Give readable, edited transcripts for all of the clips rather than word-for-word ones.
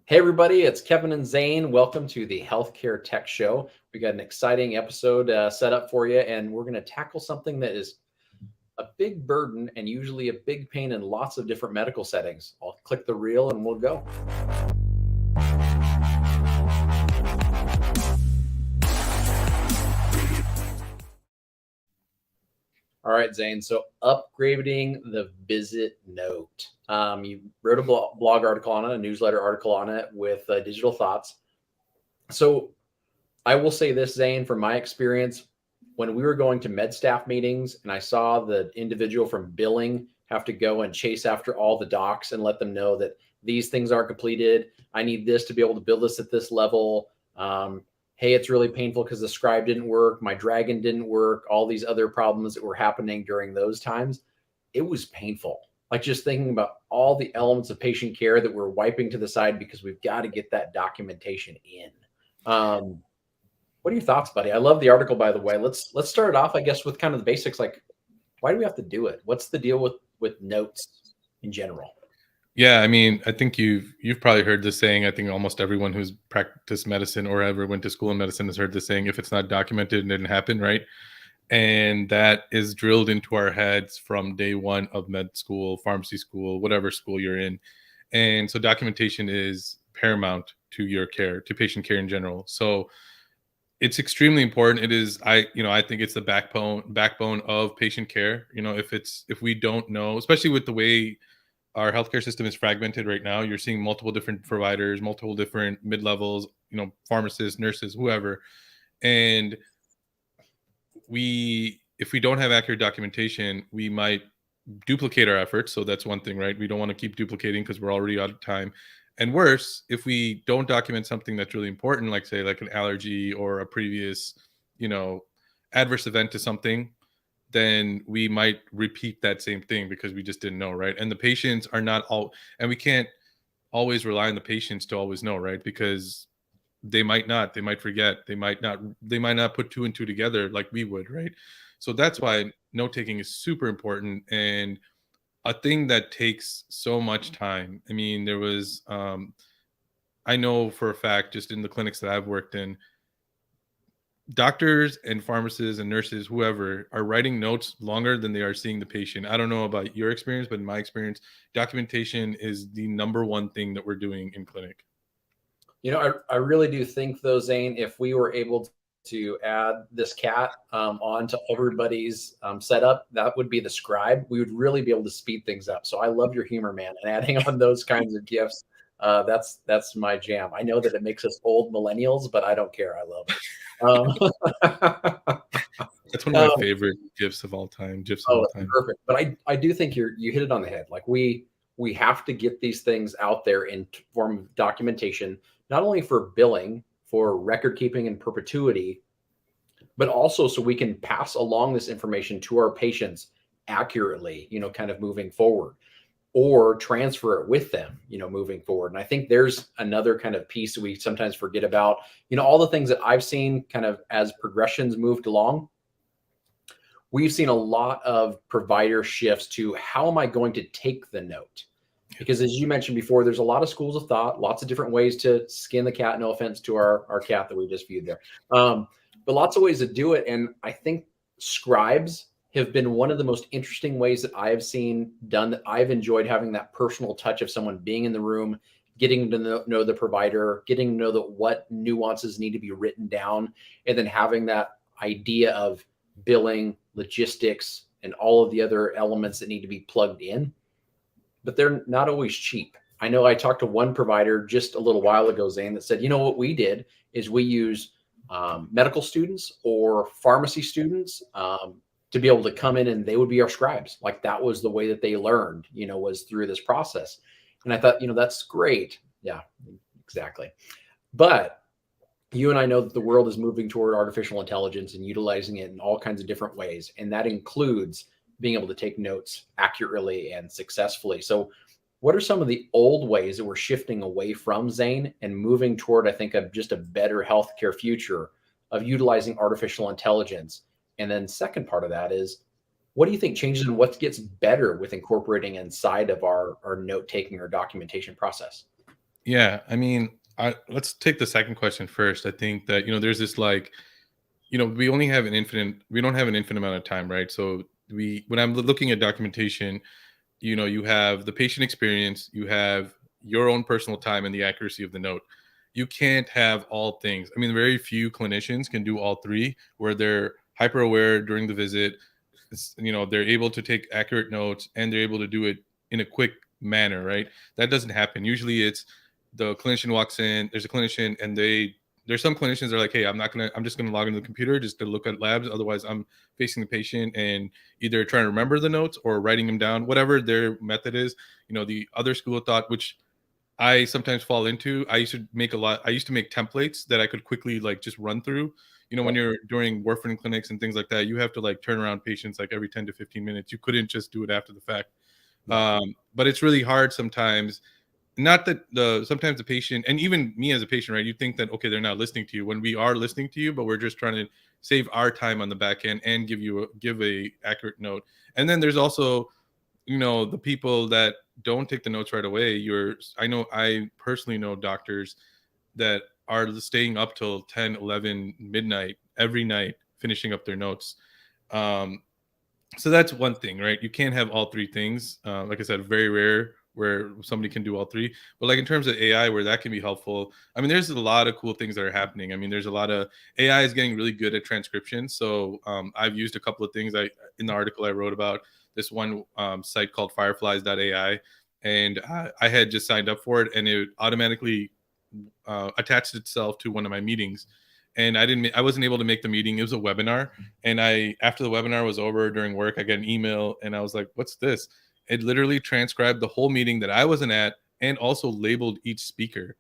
Hey, everybody, it's Kevin and Zane. Welcome to the Healthcare Tech Show. We got an exciting episode set up for you, and we're going to tackle something that is a big burden and usually a big pain in lots of different medical settings. I'll click the reel and we'll go. All right, Zane. So upgrading the visit note. You wrote a blog article on it, a newsletter article on it with Digital Thoughts. So I will say this, Zane, from my experience, when we were going to med staff meetings and I saw the individual from billing have to go and chase after all the docs and let them know that these things aren't completed. I need this to be able to build this at this level. Hey, it's really painful because the scribe didn't work. My dragon didn't work. All these other problems that were happening during those times. It was painful. Like just thinking about all the elements of patient care that we're wiping to the side because we've got to get that documentation in. What are your thoughts, buddy? I love the article, by the way. Let's start it off, I guess, with kind of the basics. Like, why do we have to do it? What's the deal with notes in general? Yeah, I mean, I think you've probably heard this saying. I think almost everyone who's practiced medicine or ever went to school in medicine has heard this saying: if it's not documented, it didn't happen, right? And that is drilled into our heads from day one of med school, pharmacy school, whatever school you're in. And so documentation is paramount to your care, to patient care in general. So it's extremely important. It is, I think it's the backbone of patient care. If we don't know, especially with the way our healthcare system is fragmented right now, you're seeing multiple different providers, multiple different mid-levels, pharmacists, nurses, whoever. And if we don't have accurate documentation, we might duplicate our efforts. So that's one thing, right? We don't want to keep duplicating because we're already out of time. And worse, if we don't document something that's really important, like say like an allergy or a previous, adverse event to something, then we might repeat that same thing because we just didn't know, right? And the patients are not all, and we can't always rely on the patients to always know, right? Because they might forget, they might not put two and two together like we would, right? So that's why note taking is super important and a thing that takes so much time. I mean, there was, I know for a fact, just in the clinics that I've worked in, doctors and pharmacists and nurses, whoever, are writing notes longer than they are seeing the patient. I don't know about your experience, but in my experience, documentation is the number one thing that we're doing in clinic. I really do think, though, Zane, if we were able to add this cat onto everybody's setup, that would be the scribe. We would really be able to speed things up. So I love your humor, man, and adding on those kinds of gifts. That's my jam. I know that it makes us old millennials, but I don't care. I love it. That's one of my favorite gifs of all time. Perfect. But I do think you hit it on the head. Like we have to get these things out there in form of documentation, not only for billing, for record keeping and perpetuity, but also so we can pass along this information to our patients accurately, kind of moving forward, or transfer it with them, moving forward. And I think there's another kind of piece that we sometimes forget about, all the things that I've seen kind of as progressions moved along. We've seen a lot of provider shifts to how am I going to take the note? Because as you mentioned before, there's a lot of schools of thought, lots of different ways to skin the cat. No offense to our cat that we just viewed there. But lots of ways to do it. And I think scribes have been one of the most interesting ways that I have seen done, that I've enjoyed having that personal touch of someone being in the room, getting to know the provider, getting to know what nuances need to be written down, and then having that idea of billing, logistics, and all of the other elements that need to be plugged in. But they're not always cheap. I know I talked to one provider just a little while ago, Zane, that said, what we did is we use medical students or pharmacy students to be able to come in, and they would be our scribes. Like that was the way that they learned, was through this process. And I thought, that's great. Yeah, exactly. But you and I know that the world is moving toward artificial intelligence and utilizing it in all kinds of different ways. And that includes being able to take notes accurately and successfully. So what are some of the old ways that we're shifting away from, Zane, and moving toward, I think, just a better healthcare future of utilizing artificial intelligence? And then second part of that is, what do you think changes and what gets better with incorporating inside of our note-taking or documentation process? Yeah, I mean, let's take the second question first. I think that there's this like we only have an infinite we don't have an infinite amount of time, right? So when I'm looking at documentation, you have the patient experience, you have your own personal time and the accuracy of the note. You can't have all things. I mean, very few clinicians can do all three, where they're hyper aware during the visit. They're able to take accurate notes and they're able to do it in a quick manner, right? That doesn't happen. Usually it's the clinician walks in, there's a clinician, and there's some clinicians that are like, hey, I'm just gonna log into the computer just to look at labs. Otherwise, I'm facing the patient and either trying to remember the notes or writing them down, whatever their method is. The other school of thought, which I sometimes fall into, I used to make templates that I could quickly like just run through. When Yep. you're doing warfarin clinics and things like that, you have to like turn around patients like every 10 to 15 minutes. You couldn't just do it after the fact. No. But it's really hard sometimes. Not that sometimes the patient, and even me as a patient, right? You think that, okay, they're not listening to you, when we are listening to you, but we're just trying to save our time on the back end and give a accurate note. And then there's also the people that don't take the notes right away. I personally know doctors that are staying up till 10, 11 midnight every night finishing up their notes. um so that's one thing, right? You can't have all three things. Like I said, very rare where somebody can do all three. But like in terms of AI, where that can be helpful, I mean, there's a lot of cool things that are happening. I mean, there's a lot of AI is getting really good at transcription. So I've used a couple of things. In the article I wrote about this one site called Fireflies.ai, and I had just signed up for it, and it automatically attached itself to one of my meetings. And I wasn't able to make the meeting. It was a webinar, and after the webinar was over during work, I got an email, and I was like, "What's this?" It literally transcribed the whole meeting that I wasn't at, and also labeled each speaker.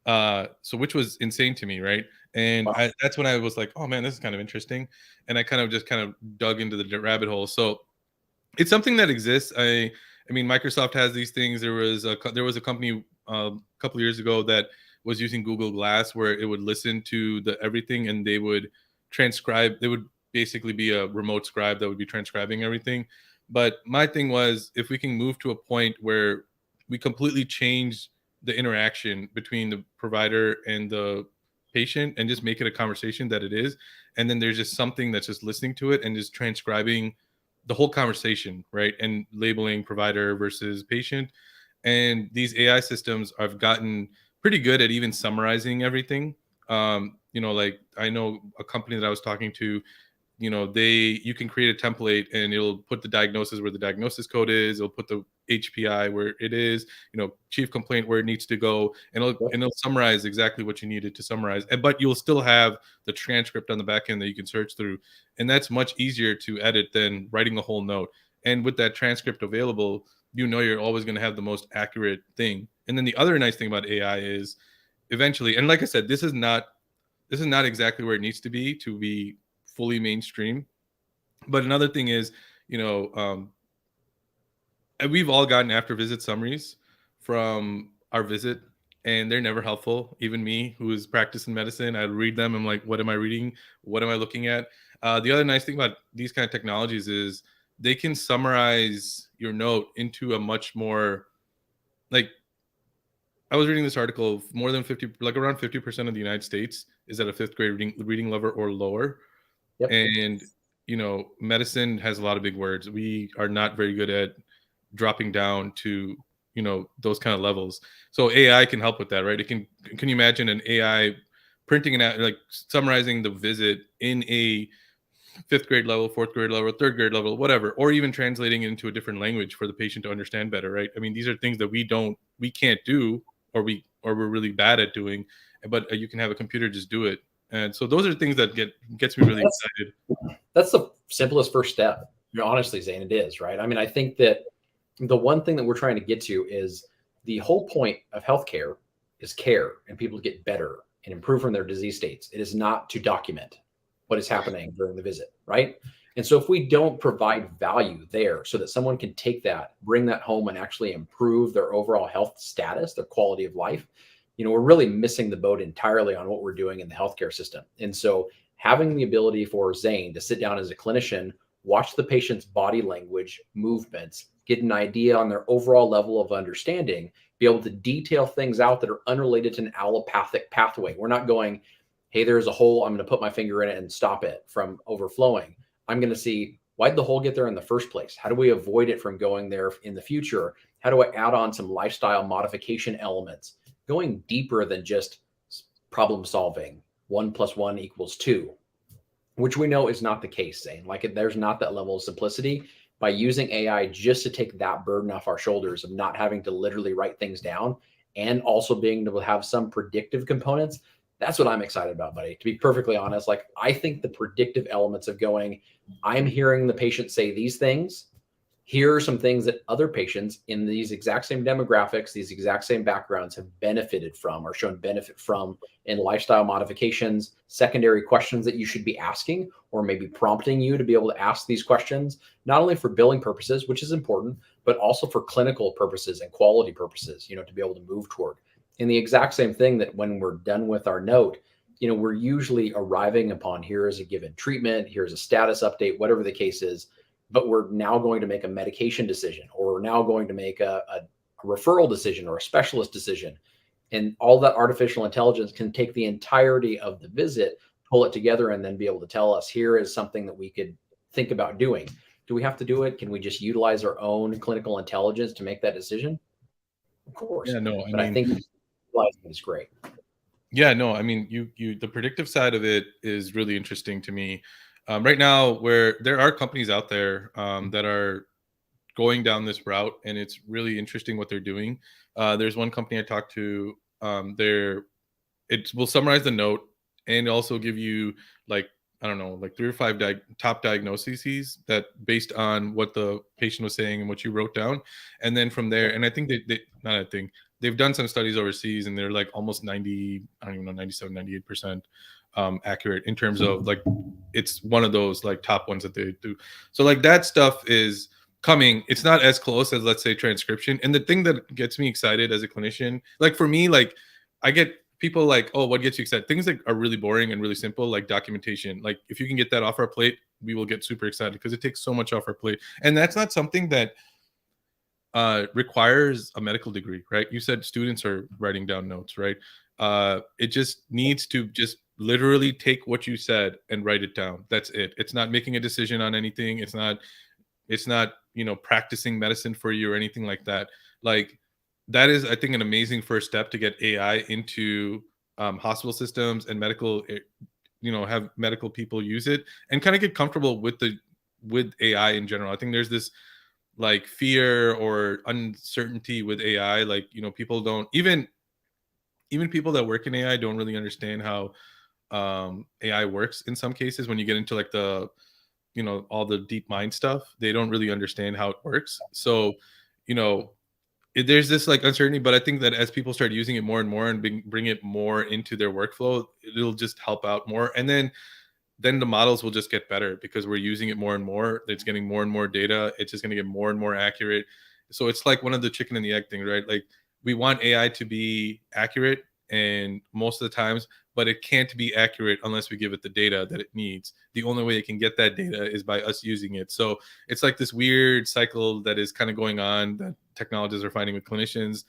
So which was insane to me, right? And Wow. that's when I was like, "Oh man, this is kind of interesting," and I kind of dug into the rabbit hole. So it's something that exists. I mean, Microsoft has these things. There was a company a couple of years ago that was using Google Glass, where it would listen to the everything, and they would transcribe. They would basically be a remote scribe that would be transcribing everything. But my thing was, if we can move to a point where we completely change the interaction between the provider and the patient and just make it a conversation that it is, and then there's just something that's just listening to it and just transcribing the whole conversation, right? And labeling provider versus patient. And these AI systems have gotten pretty good at even summarizing everything. Like I know a company that I was talking to, you can create a template and it'll put the diagnosis where the diagnosis code is, it'll put the HPI where it is, chief complaint where it needs to go, and Yep. it'll summarize exactly what you needed to summarize. But you'll still have the transcript on the back end that you can search through, and that's much easier to edit than writing a whole note. And with that transcript available, you're always going to have the most accurate thing. And then the other nice thing about AI is eventually, and like I said, this is not exactly where it needs to be fully mainstream. But another thing is, you know, and we've all gotten after visit summaries from our visit, and they're never helpful. Even me, who is practicing medicine, I read them. I'm like, what am I reading? What am I looking at? The other nice thing about these kind of technologies is they can summarize your note into a much more, like, I was reading this article, more than 50, like around 50% of the United States is at a fifth grade reading level or lower. Yep. And medicine has a lot of big words. We are not very good at dropping down to those kind of levels. So AI can help with that, right? Can you imagine an AI printing and out, like summarizing the visit in a fifth grade level, fourth grade level, third grade level, whatever, or even translating it into a different language for the patient to understand better, right? I mean, these are things that we can't do, or we're really bad at doing, but you can have a computer just do it. And so those are things that gets me really That's excited. that's the simplest first step. Honestly, Zane, it is, right? I mean, I think that the one thing that we're trying to get to is the whole point of healthcare is care and people to get better and improve from their disease states. It is not to document what is happening during the visit, right? And so if we don't provide value there so that someone can take that, bring that home and actually improve their overall health status, their quality of life, we're really missing the boat entirely on what we're doing in the healthcare system. And so having the ability for Zane to sit down as a clinician, watch the patient's body language, movements, get an idea on their overall level of understanding, be able to detail things out that are unrelated to an allopathic pathway. We're not going, hey, there's a hole, I'm going to put my finger in it and stop it from overflowing. I'm going to see, why did the hole get there in the first place? How do we avoid it from going there in the future? How do I add on some lifestyle modification elements? Going deeper than just problem solving, 1+1 = 2, which we know is not the case, Zane. Like, there's not that level of simplicity. By using AI just to take that burden off our shoulders of not having to literally write things down, and also being able to have some predictive components, that's what I'm excited about, buddy. To be perfectly honest, like, I think the predictive elements of going, I'm hearing the patient say these things. Here are some things that other patients in these exact same demographics, these exact same backgrounds have benefited from or shown benefit from in lifestyle modifications, secondary questions that you should be asking, or maybe prompting you to be able to ask these questions, not only for billing purposes, which is important, but also for clinical purposes and quality purposes, to be able to move toward. And the exact same thing that when we're done with our note, we're usually arriving upon, here is a given treatment, here's a status update, whatever the case is, but we're now going to make a medication decision, or we're now going to make a referral decision or a specialist decision. And all that artificial intelligence can take the entirety of the visit, pull it together, and then be able to tell us, here is something that we could think about doing. Do we have to do it? Can we just utilize our own clinical intelligence to make that decision? Of course. Yeah, no, I think utilizing it is great. Yeah, no, I mean, the predictive side of it is really interesting to me. Right now, where there are companies out there that are going down this route, and it's really interesting what they're doing. There's one company I talked to. It will summarize the note and also give you, like, I don't know, like 3 or 5 top diagnoses that based on what the patient was saying and what you wrote down, and then from there. And I think they've done some studies overseas, and they're like almost 90, I don't even know, 97, 98% accurate in terms of, like, it's one of those like top ones that they do. So like that stuff is coming. It's not as close as, let's say, transcription. And the thing that gets me excited as a clinician, like for me, like I get people like, oh, what gets you excited? Things that are really boring and really simple, like documentation. Like if you can get that off our plate, we will get super excited because it takes so much off our plate. And that's not something that requires a medical degree, right? You said students are writing down notes, right? It just needs to just literally take what you said and write it down. That's it. It's not making a decision on anything. It's not practicing medicine for you or anything like that. Like that is, I think, an amazing first step to get AI into hospital systems and medical, have medical people use it and kind of get comfortable with AI in general. I think there's this like fear or uncertainty with AI. Like, people don't even people that work in AI don't really understand how AI works in some cases. When you get into like the, all the deep mind stuff, they don't really understand how it works. So, there's this like uncertainty, but I think that as people start using it more and more and bring it more into their workflow, it'll just help out more. And then the models will just get better because we're using it more and more. It's getting more and more data. It's just going to get more and more accurate. So it's like one of the chicken and the egg thing, right? Like we want AI to be accurate, and most of the times, but it can't be accurate unless we give it the data that it needs. The only way it can get that data is by us using it. So it's like this weird cycle that is kind of going on that technologists are finding with clinicians,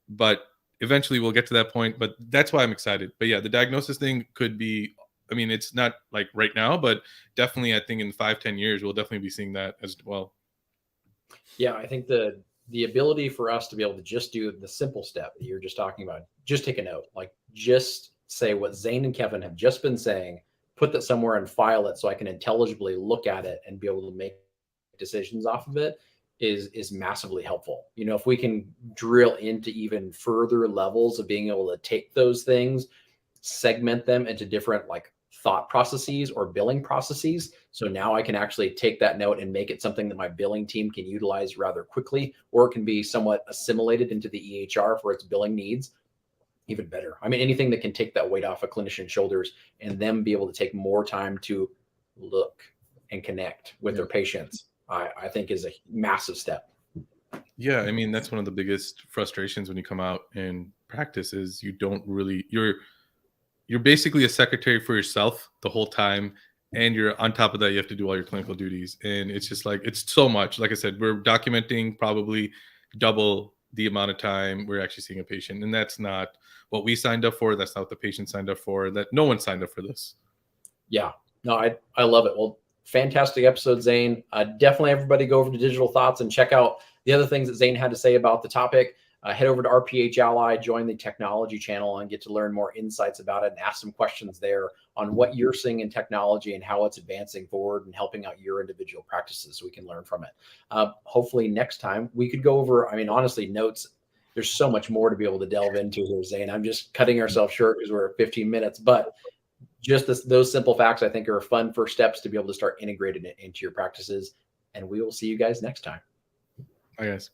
but eventually we'll get to that point. But that's why I'm excited. But yeah, the diagnosis thing could be, I mean, it's not like right now, but definitely I think in 5-10 years, we'll definitely be seeing that as well. Yeah, I think the ability for us to be able to just do the simple step that you're just talking about, just take a note, like just say what Zane and Kevin have just been saying, put that somewhere and file it so I can intelligibly look at it and be able to make decisions off of it is massively helpful. If we can drill into even further levels of being able to take those things, segment them into different like thought processes or billing processes. So now I can actually take that note and make it something that my billing team can utilize rather quickly, or it can be somewhat assimilated into the EHR for its billing needs. Even better. I mean, anything that can take that weight off a clinician's shoulders and them be able to take more time to look and connect with their patients, I think is a massive step. Yeah, I mean, that's one of the biggest frustrations when you come out and practice is you're basically a secretary for yourself the whole time, and you're on top of that, you have to do all your clinical duties, and it's just like, it's so much. Like I said, we're documenting probably double the amount of time we're actually seeing a patient. And that's not what we signed up for. That's not what the patient signed up for. That no one signed up for this. Yeah, no, I love it. Well, fantastic episode, Zane. Definitely everybody go over to Digital Thoughts and check out the other things that Zane had to say about the topic. Head over to RPH Ally, join the technology channel, and get to learn more insights about it and ask some questions there on what you're seeing in technology and how it's advancing forward and helping out your individual practices so we can learn from it. Hopefully next time we could go over, I mean, honestly, notes. There's so much more to be able to delve into here, Zane. I'm just cutting ourselves short because we're at 15 minutes, but just those simple facts, I think, are fun first steps to be able to start integrating it into your practices. And we will see you guys next time. Bye, guys.